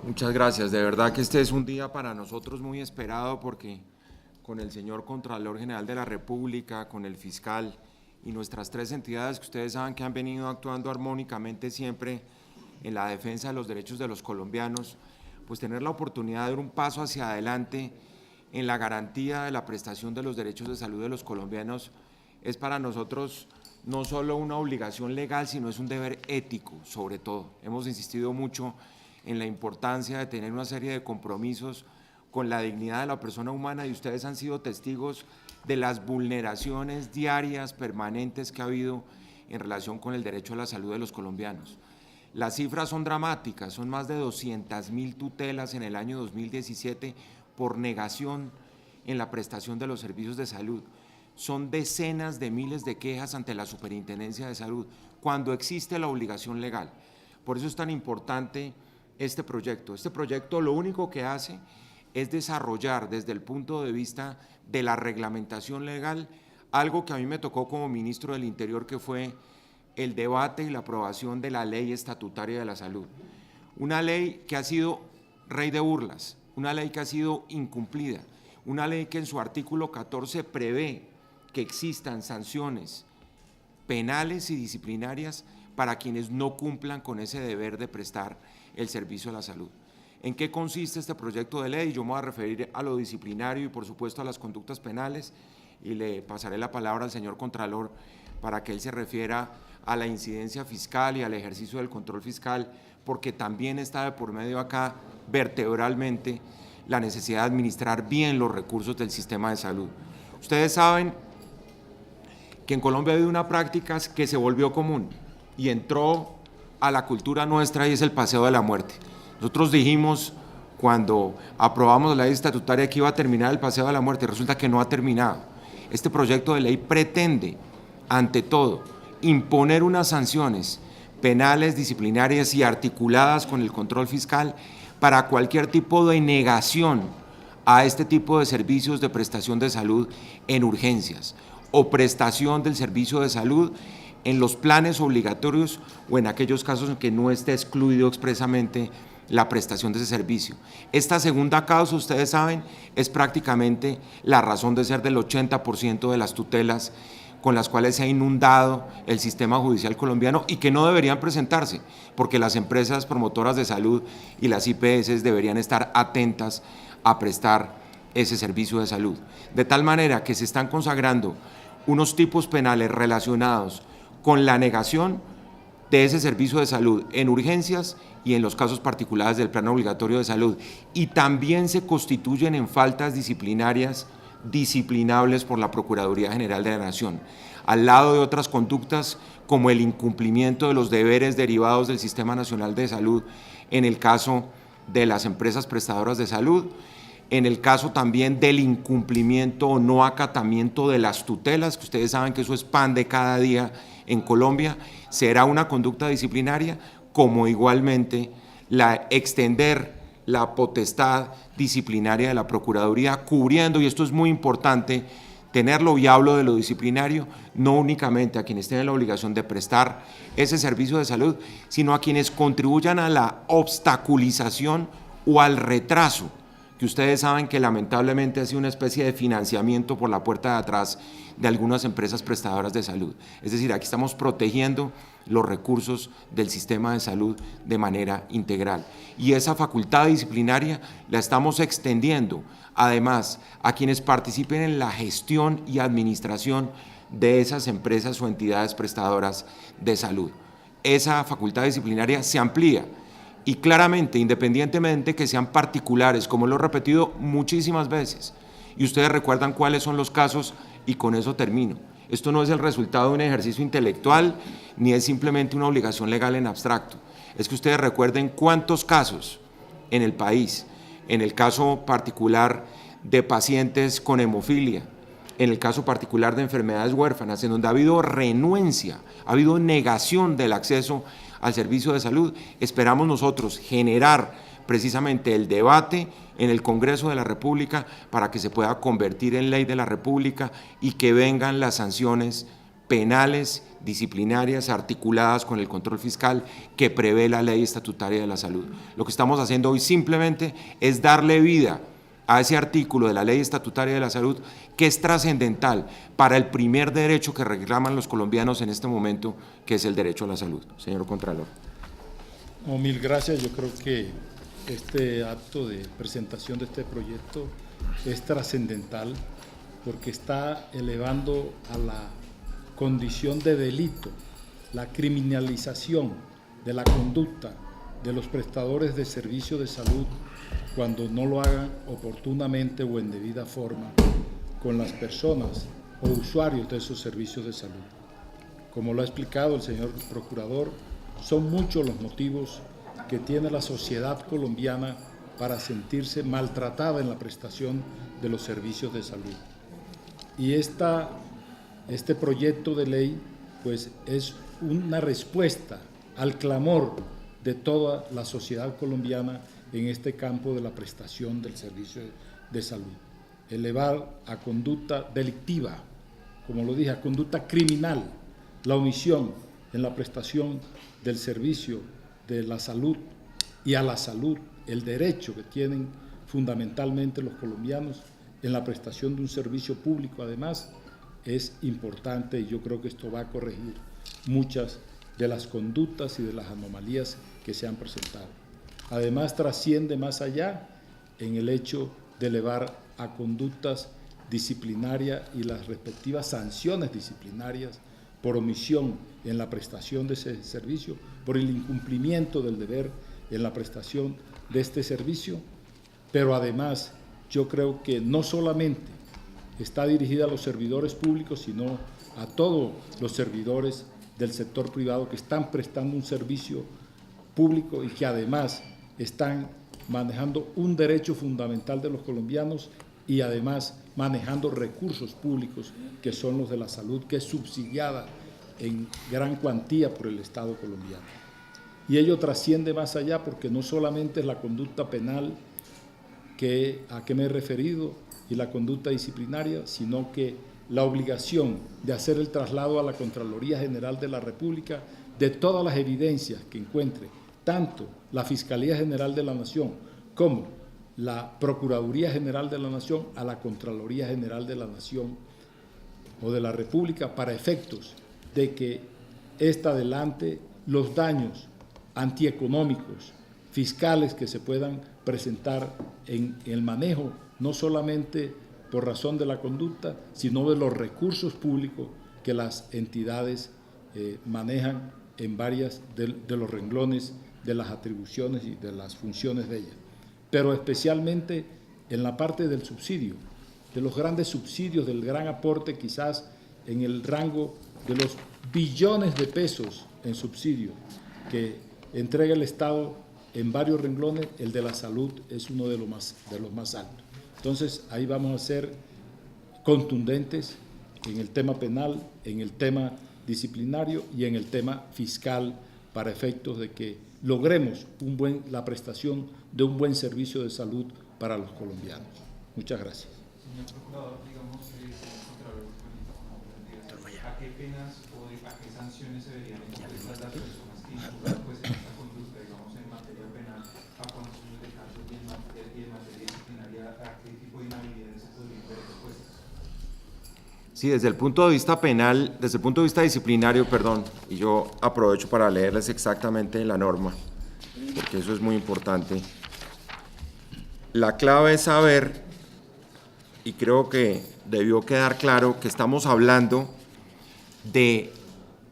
Muchas gracias. De verdad que este es un día para nosotros muy esperado porque con el señor Contralor General de la República, con el fiscal y nuestras tres entidades que ustedes saben que han venido actuando armónicamente siempre en la defensa de los derechos de los colombianos, pues tener la oportunidad de dar un paso hacia adelante en la garantía de la prestación de los derechos de salud de los colombianos es para nosotros no solo una obligación legal, sino es un deber ético, sobre todo. Hemos insistido mucho en la importancia de tener una serie de compromisos con la dignidad de la persona humana y ustedes han sido testigos de las vulneraciones diarias, permanentes que ha habido en relación con el derecho a la salud de los colombianos. Las cifras son dramáticas, son más de 200.000 tutelas en el año 2017 por negación en la prestación de los servicios de salud. Son decenas de miles de quejas ante la Superintendencia de Salud cuando existe la obligación legal. Por eso es tan importante este proyecto. Este proyecto lo único que hace es desarrollar desde el punto de vista de la reglamentación legal algo que a mí me tocó como ministro del Interior, que fue el debate y la aprobación de la Ley Estatutaria de la Salud. Una ley que ha sido rey de burlas, una ley que ha sido incumplida, una ley que en su artículo 14 prevé que existan sanciones penales y disciplinarias para quienes no cumplan con ese deber de prestar el servicio a la salud. ¿En qué consiste este proyecto de ley? Yo me voy a referir a lo disciplinario y por supuesto a las conductas penales y le pasaré la palabra al señor Contralor para que él se refiera a la incidencia fiscal y al ejercicio del control fiscal, porque también está de por medio acá vertebralmente la necesidad de administrar bien los recursos del sistema de salud. Ustedes saben que en Colombia ha habido una práctica que se volvió común y entró a la cultura nuestra y es el paseo de la muerte. Nosotros dijimos cuando aprobamos la ley estatutaria que iba a terminar el paseo de la muerte y resulta que no ha terminado. Este proyecto de ley pretende, ante todo, imponer unas sanciones penales, disciplinarias y articuladas con el control fiscal para cualquier tipo de negación a este tipo de servicios de prestación de salud en urgencias o prestación del servicio de salud en los planes obligatorios o en aquellos casos en que no esté excluido expresamente la prestación de ese servicio. Esta segunda causa, ustedes saben, es prácticamente la razón de ser del 80% de las tutelas con las cuales se ha inundado el sistema judicial colombiano y que no deberían presentarse, porque las empresas promotoras de salud y las IPS deberían estar atentas a prestar ese servicio de salud. De tal manera que se están consagrando unos tipos penales relacionados con la negación de ese servicio de salud en urgencias y en los casos particulares del plan obligatorio de salud. Y también se constituyen en faltas disciplinarias disciplinables por la Procuraduría General de la Nación, al lado de otras conductas como el incumplimiento de los deberes derivados del Sistema Nacional de Salud en el caso de las empresas prestadoras de salud, en el caso también del incumplimiento o no acatamiento de las tutelas, que ustedes saben que eso es pan de cada día en Colombia, será una conducta disciplinaria, como igualmente extender la potestad disciplinaria de la Procuraduría, cubriendo, y esto es muy importante tenerlo, y hablo de lo disciplinario, no únicamente a quienes tienen la obligación de prestar ese servicio de salud, sino a quienes contribuyan a la obstaculización o al retraso, que ustedes saben que lamentablemente ha sido una especie de financiamiento por la puerta de atrás de algunas empresas prestadoras de salud. Es decir, aquí estamos protegiendo los recursos del sistema de salud de manera integral. Y esa facultad disciplinaria la estamos extendiendo, además, a quienes participen en la gestión y administración de esas empresas o entidades prestadoras de salud. Esa facultad disciplinaria se amplía y claramente, independientemente que sean particulares, como lo he repetido muchísimas veces, y ustedes recuerdan cuáles son los casos, y con eso termino. Esto no es el resultado de un ejercicio intelectual, ni es simplemente una obligación legal en abstracto. Es que ustedes recuerden cuántos casos en el país, en el caso particular de pacientes con hemofilia, en el caso particular de enfermedades huérfanas, en donde ha habido renuencia, ha habido negación del acceso al servicio de salud. Esperamos nosotros generar precisamente el debate en el Congreso de la República para que se pueda convertir en ley de la República y que vengan las sanciones penales, disciplinarias articuladas con el control fiscal que prevé la Ley Estatutaria de la Salud. Lo que estamos haciendo hoy simplemente es darle vida a ese artículo de la Ley Estatutaria de la Salud que es trascendental para el primer derecho que reclaman los colombianos en este momento, que es el derecho a la salud. Señor Contralor. No, mil gracias. Yo creo que este acto de presentación de este proyecto es trascendental porque está elevando a la condición de delito la criminalización de la conducta de los prestadores de servicios de salud cuando no lo hagan oportunamente o en debida forma con las personas o usuarios de esos servicios de salud. Como lo ha explicado el señor Procurador, son muchos los motivos que tiene la sociedad colombiana para sentirse maltratada en la prestación de los servicios de salud. Y este proyecto de ley pues, es una respuesta al clamor de toda la sociedad colombiana en este campo de la prestación del servicio de salud. Elevar a conducta delictiva, como lo dije, a conducta criminal, la omisión en la prestación del servicio de la salud y a la salud, el derecho que tienen fundamentalmente los colombianos en la prestación de un servicio público, además, es importante y yo creo que esto va a corregir muchas de las conductas y de las anomalías que se han presentado. Además, trasciende más allá en el hecho de elevar a conductas disciplinarias y las respectivas sanciones disciplinarias por omisión en la prestación de ese servicio, por el incumplimiento del deber en la prestación de este servicio, pero además yo creo que no solamente está dirigida a los servidores públicos, sino a todos los servidores del sector privado que están prestando un servicio público y que además están manejando un derecho fundamental de los colombianos y además manejando recursos públicos que son los de la salud, que es subsidiada en gran cuantía por el Estado colombiano. Y ello trasciende más allá porque no solamente es la conducta penal a que me he referido y la conducta disciplinaria, sino que la obligación de hacer el traslado a la Contraloría General de la República de todas las evidencias que encuentre tanto la Fiscalía General de la Nación como la Procuraduría General de la Nación a la Contraloría General de la Nación o de la República para efectos de que ésta adelante los daños antieconómicos, fiscales que se puedan presentar en el manejo, no solamente por razón de la conducta, sino de los recursos públicos que las entidades manejan en varias de los renglones de las atribuciones y de las funciones de ellas, pero especialmente en la parte del subsidio, de los grandes subsidios, del gran aporte quizás en el rango de los billones de pesos en subsidio que entrega el Estado en varios renglones. El de la salud es uno de los más altos. Entonces, ahí vamos a ser contundentes en el tema penal, en el tema disciplinario y en el tema fiscal para efectos de que logremos la prestación de un buen servicio de salud para los colombianos. Muchas gracias. Señor Procurador, digamos, ¿a qué penas o a qué sanciones se deberían impuestas las personas que incurran pues, en esta conducta, digamos, en materia penal, a cuántos de casos y en materia disciplinaria, a qué tipo de inhabilidades se podrían ver expuestas? Sí, desde el punto de vista penal, desde el punto de vista disciplinario, perdón, y yo aprovecho para leerles exactamente la norma, porque eso es muy importante. La clave es saber, y creo que debió quedar claro, que estamos hablando de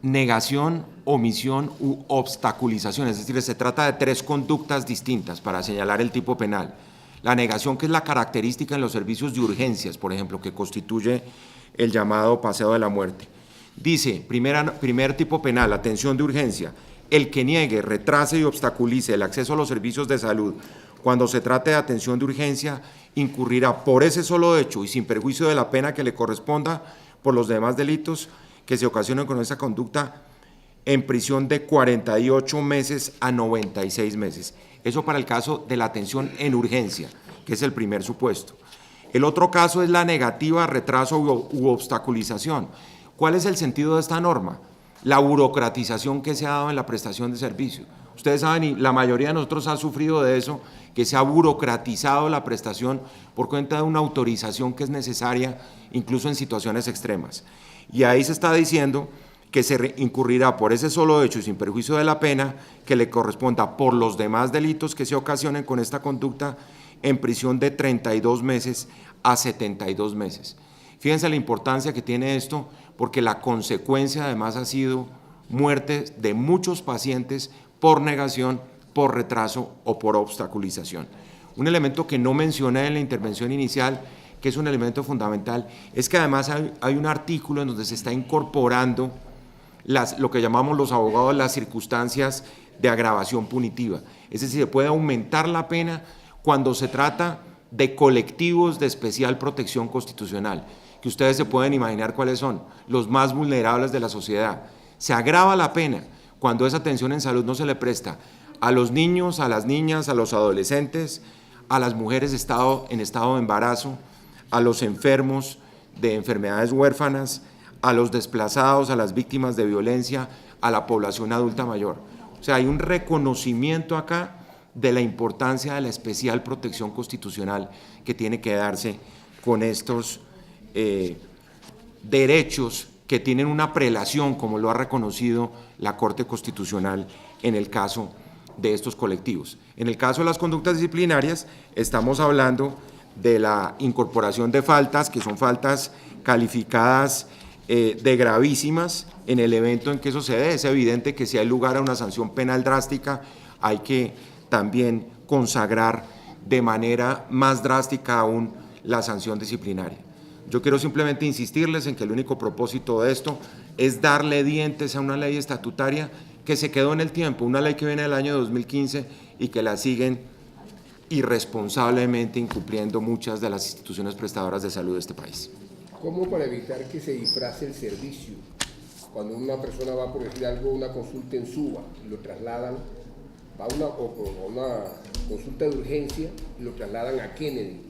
negación, omisión u obstaculización, es decir, se trata de tres conductas distintas para señalar el tipo penal. La negación, que es la característica en los servicios de urgencias, por ejemplo, que constituye el llamado paseo de la muerte. Dice, primer tipo penal, atención de urgencia, el que niegue, retrase y obstaculice el acceso a los servicios de salud cuando se trate de atención de urgencia, incurrirá por ese solo hecho y sin perjuicio de la pena que le corresponda por los demás delitos que se ocasionen con esa conducta en prisión de 48 meses a 96 meses. Eso para el caso de la atención en urgencia, que es el primer supuesto. El otro caso es la negativa, retraso u obstaculización. ¿Cuál es el sentido de esta norma? la burocratización que se ha dado en la prestación de servicio. Ustedes saben, y la mayoría de nosotros ha sufrido de eso, que se ha burocratizado la prestación por cuenta de una autorización que es necesaria incluso en situaciones extremas. Y ahí se está diciendo que se incurrirá por ese solo hecho y sin perjuicio de la pena que le corresponda por los demás delitos que se ocasionen con esta conducta en prisión de 32 meses a 72 meses. Fíjense la importancia que tiene esto, porque la consecuencia además ha sido muerte de muchos pacientes por negación, por retraso o por obstaculización. Un elemento que no mencioné en la intervención inicial, que es un elemento fundamental, es que además hay un artículo en donde se está incorporando lo que llamamos los abogados las circunstancias de agravación punitiva. Es decir, se puede aumentar la pena cuando se trata de colectivos de especial protección constitucional, que ustedes se pueden imaginar cuáles son, los más vulnerables de la sociedad. Se agrava la pena cuando esa atención en salud no se le presta a los niños, a las niñas, a los adolescentes, a las mujeres en estado de embarazo, a los enfermos de enfermedades huérfanas, a los desplazados, a las víctimas de violencia, a la población adulta mayor. O sea, hay un reconocimiento acá de la importancia de la especial protección constitucional que tiene que darse con estos derechos que tienen una prelación, como lo ha reconocido la Corte Constitucional en el caso de estos colectivos. En el caso de las conductas disciplinarias, estamos hablando de la incorporación de faltas, que son faltas calificadas de gravísimas en el evento en que eso se dé. Es evidente que si hay lugar a una sanción penal drástica, hay que también consagrar de manera más drástica aún la sanción disciplinaria. Yo quiero simplemente insistirles en que el único propósito de esto es darle dientes a una ley estatutaria que se quedó en el tiempo, una ley que viene del año 2015 y que la siguen irresponsablemente incumpliendo muchas de las instituciones prestadoras de salud de este país. ¿Cómo para evitar que se disfrace el servicio? Cuando una persona va, por decir algo, a una consulta en Suba, lo trasladan, va a una consulta de urgencia y lo trasladan a Kennedy.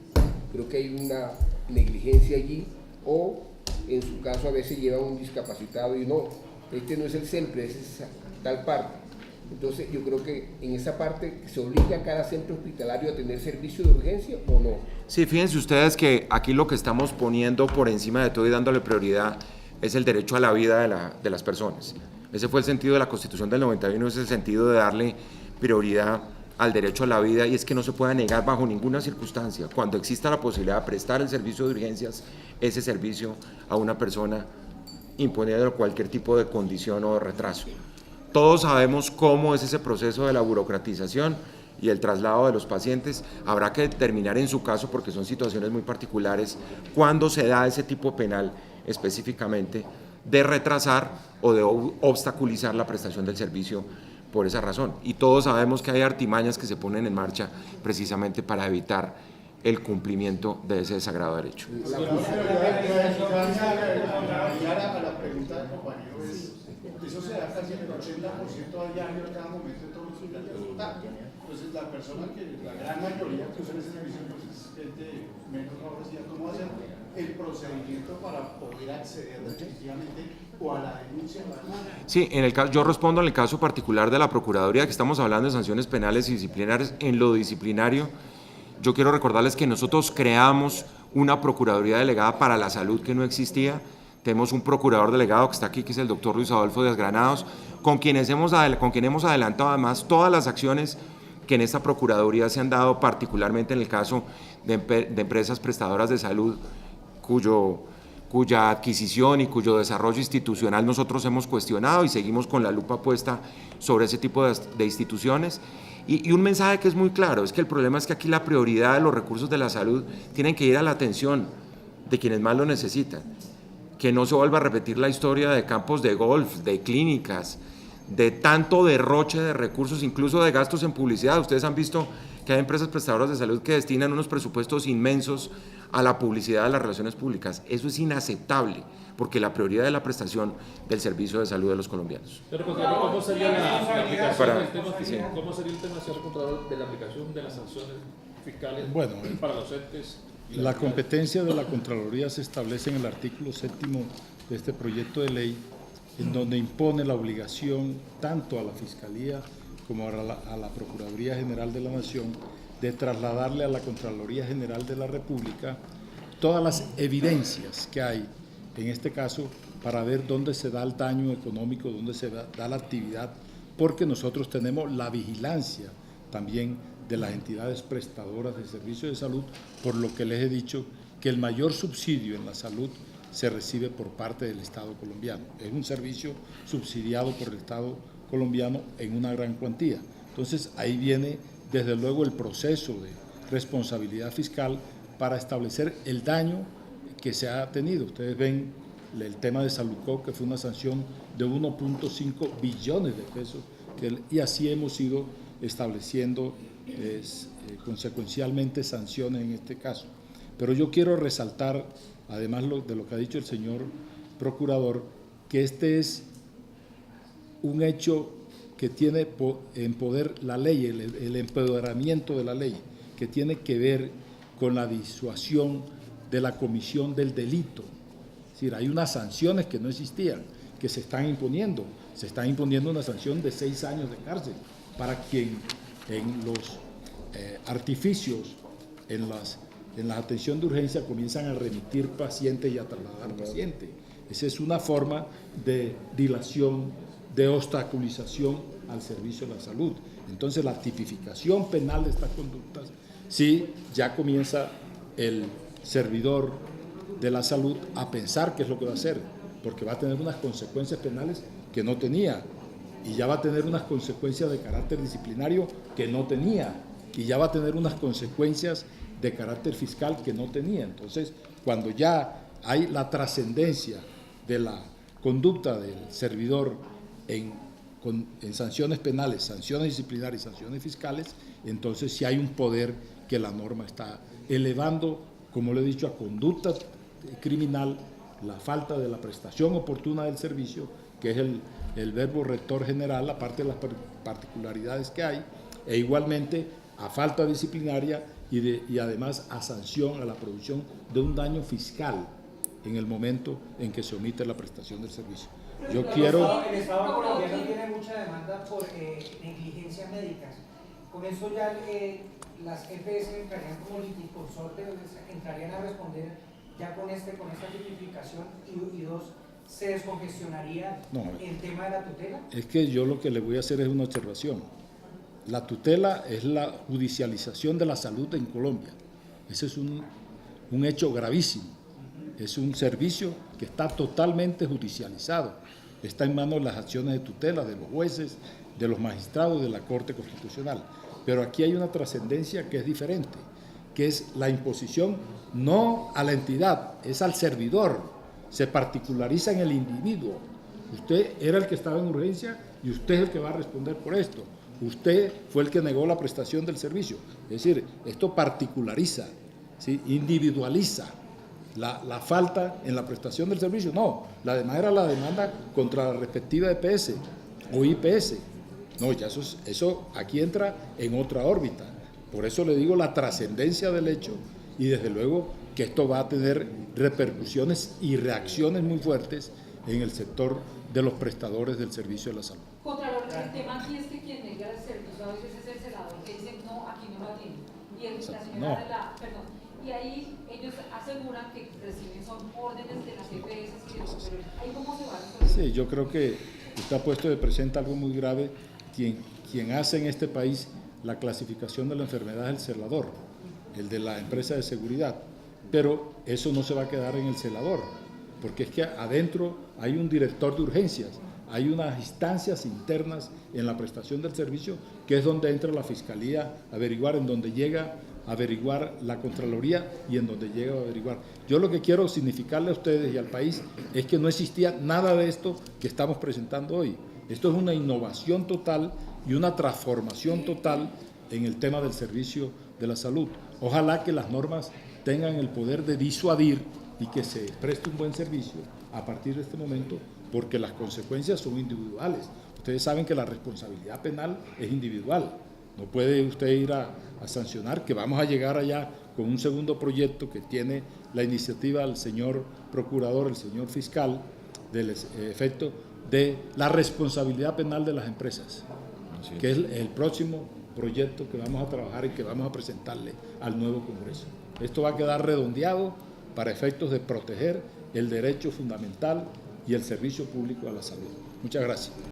Creo que hay una negligencia allí, o en su caso a veces llevan un discapacitado y no, este no es el CELPRE, es tal parte. Entonces yo creo que en esa parte se obliga a cada centro hospitalario a tener servicio de urgencia o no. Sí, fíjense ustedes que aquí lo que estamos poniendo por encima de todo y dándole prioridad es el derecho a la vida de las personas. Ese fue el sentido de la Constitución del 91, es el sentido de darle prioridad al derecho a la vida, y es que no se pueda negar bajo ninguna circunstancia, cuando exista la posibilidad de prestar el servicio de urgencias, ese servicio a una persona imponiendo cualquier tipo de condición o de retraso. Todos sabemos cómo es ese proceso de la burocratización y el traslado de los pacientes. Habrá que determinar en su caso, porque son situaciones muy particulares, cuándo se da ese tipo penal específicamente de retrasar o de obstaculizar la prestación del servicio por esa razón. Y todos sabemos que hay artimañas que se ponen en marcha precisamente para evitar el cumplimiento de ese desagrado derecho. A la pregunta del compañero eso se da casi en el 80% a diario en cada momento de todos los resultados. Entonces la persona que, la gran mayoría que usa ese servicio, pues es gente menos favorecida. ¿Cómo hacer el procedimiento para poder acceder definitivamente o a la denuncia? Sí, yo respondo en el caso particular de la Procuraduría, que estamos hablando de sanciones penales y disciplinarias. En lo disciplinario, yo quiero recordarles que nosotros creamos una Procuraduría Delegada para la Salud que no existía. Tenemos un procurador delegado que está aquí, que es el doctor Luis Adolfo Díaz Granados, con quien hemos adelantado además todas las acciones que en esta Procuraduría se han dado, particularmente en el caso de empresas prestadoras de salud, cuya adquisición y cuyo desarrollo institucional nosotros hemos cuestionado, y seguimos con la lupa puesta sobre ese tipo de instituciones. Y un mensaje que es muy claro, es que el problema es que aquí la prioridad de los recursos de la salud tienen que ir a la atención de quienes más lo necesitan. Que no se vuelva a repetir la historia de campos de golf, de clínicas, de tanto derroche de recursos, incluso de gastos en publicidad. Ustedes han visto que hay empresas prestadoras de salud que destinan unos presupuestos inmensos a la publicidad de las relaciones públicas. Eso es inaceptable, porque la prioridad es la prestación del servicio de salud de los colombianos. Pero, ¿cómo sería la aplicación del tema fiscal? ¿Cómo sería el tema, señor Contralor, de la aplicación de las sanciones fiscales para los entes? La competencia de la Contraloría se establece en el artículo 7º de este proyecto de ley, en donde impone la obligación tanto a la Fiscalía como a la Procuraduría General de la Nación de trasladarle a la Contraloría General de la República todas las evidencias que hay, en este caso, para ver dónde se da el daño económico, dónde se da la actividad, porque nosotros tenemos la vigilancia también de las entidades prestadoras de servicios de salud, por lo que les he dicho que el mayor subsidio en la salud se recibe por parte del Estado colombiano. Es un servicio subsidiado por el Estado colombiano en una gran cuantía. Entonces, ahí viene desde luego el proceso de responsabilidad fiscal para establecer el daño que se ha tenido. Ustedes ven el tema de Saludco, que fue una sanción de 1.5 billones de pesos, y así hemos ido estableciendo consecuencialmente sanciones en este caso. Pero yo quiero resaltar, además de lo que ha dicho el señor procurador, que este es un hecho que tiene en poder la ley, el empoderamiento de la ley, que tiene que ver con la disuasión de la comisión del delito. Es decir, hay unas sanciones que no existían, que se están imponiendo. Se está imponiendo una sanción de 6 años de cárcel para quien en los artificios, en la atención de urgencia comienzan a remitir pacientes y a trasladar pacientes. Esa es una forma de dilación, de obstaculización al servicio de la salud. Entonces, la tipificación penal de estas conductas, sí, ya comienza el servidor de la salud a pensar qué es lo que va a hacer, porque va a tener unas consecuencias penales que no tenía, y ya va a tener unas consecuencias de carácter disciplinario que no tenía, y ya va a tener unas consecuencias de carácter fiscal que no tenía. Entonces, cuando ya hay la trascendencia de la conducta del servidor en sanciones penales, sanciones disciplinarias y sanciones fiscales, entonces sí hay un poder que la norma está elevando, como le he dicho, a conducta criminal, la falta de la prestación oportuna del servicio, que es el verbo rector general, aparte de las particularidades que hay, e igualmente a falta disciplinaria y además a sanción a la producción de un daño fiscal en el momento en que se omite la prestación del servicio. Yo quiero... El Estado colombiano tiene mucha demanda por negligencia médicas. Con eso ya las EPS entrarían como liticonsorte, entrarían a responder ya con esta tipificación y dos, ¿se descongestionaría el tema de la tutela? Es que yo lo que le voy a hacer es una observación. La tutela es la judicialización de la salud en Colombia. Ese es un hecho gravísimo. Es un servicio que está totalmente judicializado. Está en manos de las acciones de tutela, de los jueces, de los magistrados, de la Corte Constitucional. Pero aquí hay una trascendencia que es diferente, que es la imposición no a la entidad, es al servidor. Se particulariza en el individuo. Usted era el que estaba en urgencia y usted es el que va a responder por esto. Usted fue el que negó la prestación del servicio. Es decir, esto particulariza, ¿sí? Individualiza la falta en la prestación del servicio. No, la demanda era la demanda contra la respectiva EPS o IPS. No, ya eso aquí entra en otra órbita. Por eso le digo la trascendencia del hecho y desde luego que esto va a tener repercusiones y reacciones muy fuertes en el sector de los prestadores del servicio de la salud. Contralor, el tema aquí es que quien nega el servicio a veces es el celador que dice no, aquí no lo atienden. Y la señora y ahí ellos aseguran que reciben son órdenes de las EPS y de los, pero ahí cómo se va a resolver. Sí, yo creo que usted ha puesto de presente algo muy grave. Quien hace en este país la clasificación de la enfermedad es el celador, el de la empresa de seguridad. Pero eso no se va a quedar en el celador, porque es que adentro hay un director de urgencias, hay unas instancias internas en la prestación del servicio, que es donde entra la Fiscalía a averiguar, en donde llega a averiguar la Contraloría y en donde llega a averiguar. Yo lo que quiero significarle a ustedes y al país es que no existía nada de esto que estamos presentando hoy. Esto es una innovación total y una transformación total en el tema del servicio de la salud. Ojalá que las normas tengan el poder de disuadir y que se preste un buen servicio a partir de este momento, porque las consecuencias son individuales. Ustedes saben que la responsabilidad penal es individual. No puede usted ir a sancionar, que vamos a llegar allá con un segundo proyecto que tiene la iniciativa del señor procurador, el señor fiscal, del efecto de la responsabilidad penal de las empresas, que es el próximo proyecto que vamos a trabajar y que vamos a presentarle al nuevo Congreso. Esto va a quedar redondeado para efectos de proteger el derecho fundamental y el servicio público a la salud. Muchas gracias.